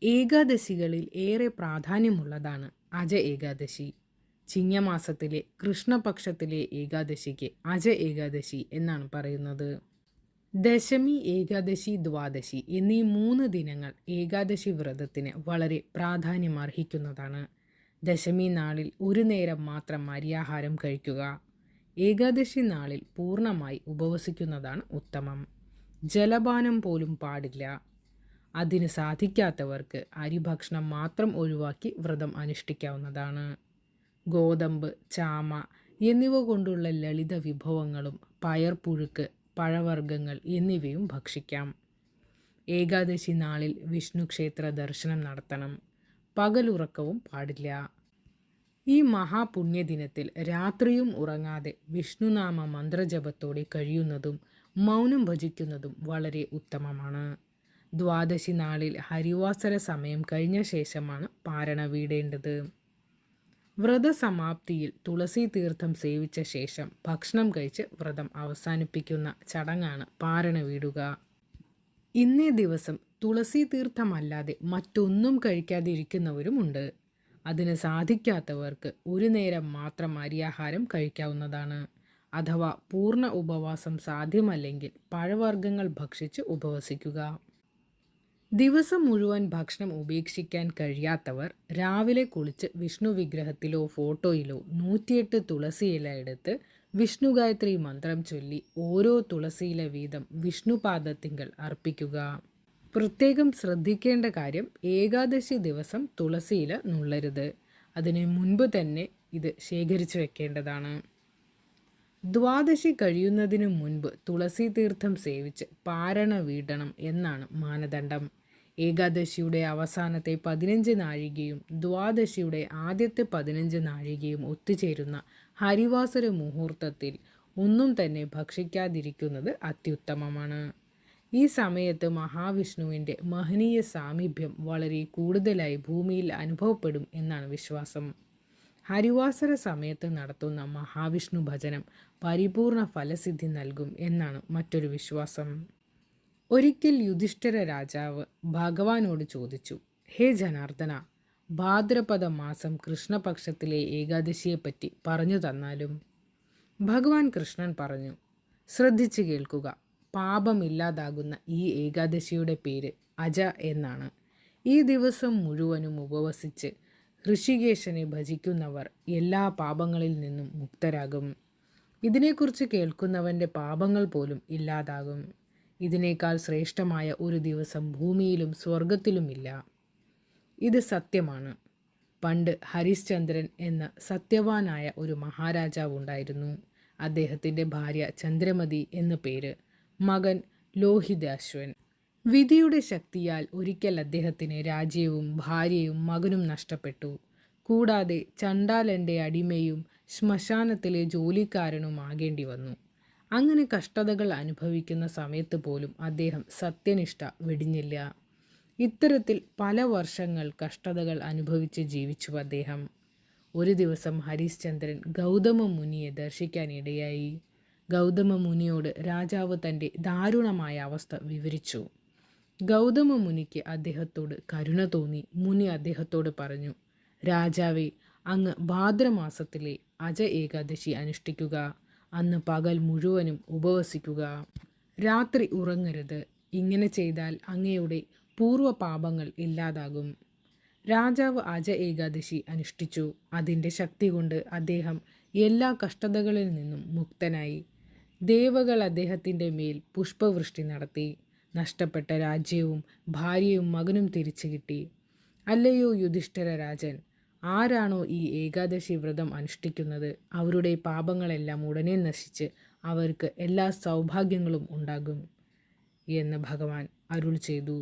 ഏകാദശികളിൽ ഏറെ പ്രാധാന്യമുള്ളതാണ് അജ ഏകാദശി. ചിങ്ങമാസത്തിലെ കൃഷ്ണപക്ഷത്തിലെ ഏകാദശിക്ക് അജ ഏകാദശി എന്നാണ് പറയുന്നത്. ദശമി, ഏകാദശി, ദ്വാദശി എന്നീ 3 ദിനങ്ങൾ ഏകാദശി വ്രതത്തിന് വളരെ പ്രാധാന്യമർഹിക്കുന്നതാണ്. ദശമി നാളിൽ ഒരു നേരം മാത്രം അരിയാഹാരം കഴിക്കുക. ഏകാദശി നാളിൽ പൂർണ്ണമായി ഉപവസിക്കുന്നതാണ് ഉത്തമം. ജലപാനം പോലും പാടില്ല. അതിന് സാധിക്കാത്തവർക്ക് അരിഭക്ഷണം മാത്രം ഒഴിവാക്കി വ്രതം അനുഷ്ഠിക്കാവുന്നതാണ്. ഗോതമ്പ്, ചാമ എന്നിവ കൊണ്ടുള്ള ലളിത വിഭവങ്ങളും പയർപ്പുഴുക്ക്, പഴവർഗ്ഗങ്ങൾ എന്നിവയും ഭക്ഷിക്കാം. ഏകാദശി നാളിൽ വിഷ്ണു ക്ഷേത്ര ദർശനം നടത്തണം. പകലുറക്കവും പാടില്ല. ഈ മഹാപുണ്യദിനത്തിൽ രാത്രിയും ഉറങ്ങാതെ വിഷ്ണുനാമ മന്ത്രജപത്തോടെ കഴിയുന്നതും മൗനം ഭജിക്കുന്നതും വളരെ ഉത്തമമാണ്. ദ്വാദശി നാളിൽ ഹരിവാസര സമയം കഴിഞ്ഞ ശേഷമാണ് പാരണ വീടേണ്ടത്. വ്രതസമാപ്തിയിൽ തുളസി തീർത്ഥം സേവിച്ച ശേഷം ഭക്ഷണം കഴിച്ച് വ്രതം അവസാനിപ്പിക്കുന്ന ചടങ്ങാണ് പാരണ വീടുക. ഇന്നേ ദിവസം തുളസി തീർത്ഥമല്ലാതെ മറ്റൊന്നും കഴിക്കാതിരിക്കുന്നവരുമുണ്ട്. അതിന് സാധിക്കാത്തവർക്ക് ഒരു നേരം മാത്രം അരിയാഹാരം കഴിക്കാവുന്നതാണ്. അഥവാ പൂർണ്ണ ഉപവാസം സാധ്യമല്ലെങ്കിൽ പഴവർഗ്ഗങ്ങൾ ഭക്ഷിച്ച് ഉപവസിക്കുക. ദിവസം മുഴുവൻ ഭക്ഷണം ഉപേക്ഷിക്കാൻ കഴിയാത്തവർ രാവിലെ കുളിച്ച് വിഷ്ണു വിഗ്രഹത്തിലോ ഫോട്ടോയിലോ 108 തുളസിയില എടുത്ത് വിഷ്ണു ഗായത്രി മന്ത്രം ചൊല്ലി ഓരോ തുളസിയില വീതം വിഷ്ണുപാദത്തിങ്കൽ അർപ്പിക്കുക. പ്രത്യേകം ശ്രദ്ധിക്കേണ്ട കാര്യം, ഏകാദശി ദിവസം തുളസിയില നുള്ളരുത്. അതിന് മുൻപ് തന്നെ ഇത് ശേഖരിച്ചു വെക്കേണ്ടതാണ്. ദ്വാദശി കഴിയുന്നതിനു മുൻപ് തുളസി തീർത്ഥം സേവിച്ച് പാരണ വീടണം എന്നാണ് മാനദണ്ഡം. ഏകാദശിയുടെ അവസാനത്തെ 15 നാഴികയും ദ്വാദശിയുടെ ആദ്യത്തെ 15 നാഴികയും ഒത്തുചേരുന്ന ഹരിവാസര മുഹൂർത്തത്തിൽ ഒന്നും തന്നെ ഭക്ഷിക്കാതിരിക്കുന്നത് അത്യുത്തമമാണ്. ഈ സമയത്ത് മഹാവിഷ്ണുവിൻ്റെ മഹനീയ സാമീപ്യം വളരെ കൂടുതലായി ഭൂമിയിൽ അനുഭവപ്പെടും എന്നാണ് വിശ്വാസം. ഹരിവാസര സമയത്ത് നടത്തുന്ന മഹാവിഷ്ണു ഭജനം പരിപൂർണ ഫലസിദ്ധി നൽകും എന്നാണ് മറ്റൊരു വിശ്വാസം. ഒരിക്കൽ യുധിഷ്ഠിര രാജാവ് ഭഗവാനോട് ചോദിച്ചു, ഹേ ജനാർദ്ദന, ഭാദ്രപദ മാസം കൃഷ്ണപക്ഷത്തിലെ ഏകാദശിയെപ്പറ്റി പറഞ്ഞു തന്നാലും. ഭഗവാൻ കൃഷ്ണൻ പറഞ്ഞു, ശ്രദ്ധിച്ചു കേൾക്കുക. പാപമില്ലാതാകുന്ന ഈ ഏകാദശിയുടെ പേര് അജ എന്നാണ്. ഈ ദിവസം മുഴുവനും ഉപവസിച്ച് ഋഷികേശനെ ഭജിക്കുന്നവർ എല്ലാ പാപങ്ങളിൽ നിന്നും മുക്തരാകും. ഇതിനെക്കുറിച്ച് കേൾക്കുന്നവൻ്റെ പാപങ്ങൾ പോലും ഇല്ലാതാകും. ഇതിനേക്കാൾ ശ്രേഷ്ഠമായ ഒരു ദിവസം ഭൂമിയിലും സ്വർഗത്തിലുമില്ല. ഇത് സത്യമാണ്. പണ്ട് ഹരിശ്ചന്ദ്രൻ എന്ന സത്യവാനായ ഒരു മഹാരാജാവ് ഉണ്ടായിരുന്നു. അദ്ദേഹത്തിൻ്റെ ഭാര്യ ചന്ദ്രമതി എന്ന പേര്, മകൻ ലോഹിതാശ്വൻ. വിധിയുടെ ശക്തിയാൽ ഒരിക്കൽ അദ്ദേഹത്തിന് രാജ്യവും ഭാര്യയും മകനും നഷ്ടപ്പെട്ടു. കൂടാതെ ചണ്ഡാലൻ്റെ അടിമയും ശ്മശാനത്തിലെ ജോലിക്കാരനുമാകേണ്ടി വന്നു. അങ്ങനെ കഷ്ടതകൾ അനുഭവിക്കുന്ന സമയത്ത് പോലും അദ്ദേഹം സത്യനിഷ്ഠ വെടിഞ്ഞില്ല. ഇത്തരത്തിൽ പല വർഷങ്ങൾ കഷ്ടതകൾ അനുഭവിച്ച് ജീവിച്ചു അദ്ദേഹം. ഒരു ദിവസം ഹരിശ്ചന്ദ്രൻ ഗൗതമ മുനിയെ ദർശിക്കാനിടയായി. ഗൗതമ മുനിയോട് രാജാവ് തൻ്റെ ദാരുണമായ അവസ്ഥ വിവരിച്ചു. ഗൗതമ മുനിക്ക് അദ്ദേഹത്തോട് കരുണ തോന്നി. മുനി അദ്ദേഹത്തോട് പറഞ്ഞു, രാജാവേ, അങ്ങ് ഭാദ്രമാസത്തിലെ അജ ഏകാദശി അനുഷ്ഠിക്കുക. അന്ന് പകൽ മുഴുവനും ഉപവസിക്കുക. രാത്രി ഉറങ്ങരുത്. ഇങ്ങനെ ചെയ്താൽ അങ്ങയുടെ പൂർവ്വപാപങ്ങൾ ഇല്ലാതാകും. രാജാവ് അജ ഏകാദശി അനുഷ്ഠിച്ചു. അതിൻ്റെ ശക്തി കൊണ്ട് അദ്ദേഹം എല്ലാ കഷ്ടതകളിൽ നിന്നും മുക്തനായി. ദേവകൾ അദ്ദേഹത്തിൻ്റെ മേൽ പുഷ്പവൃഷ്ടി നടത്തി. നഷ്ടപ്പെട്ട രാജ്യവും ഭാര്യയും മകനും തിരിച്ചു കിട്ടി. അല്ലയോ യുധിഷ്ഠിര രാജൻ, ആരാണോ ഈ ഏകാദശി വ്രതം അനുഷ്ഠിക്കുന്നത് അവരുടെ പാപങ്ങളെല്ലാം ഉടനെ നശിച്ച് അവർക്ക് എല്ലാ സൗഭാഗ്യങ്ങളും ഉണ്ടാകും എന്ന് ഭഗവാൻ അരുൾ ചെയ്തു.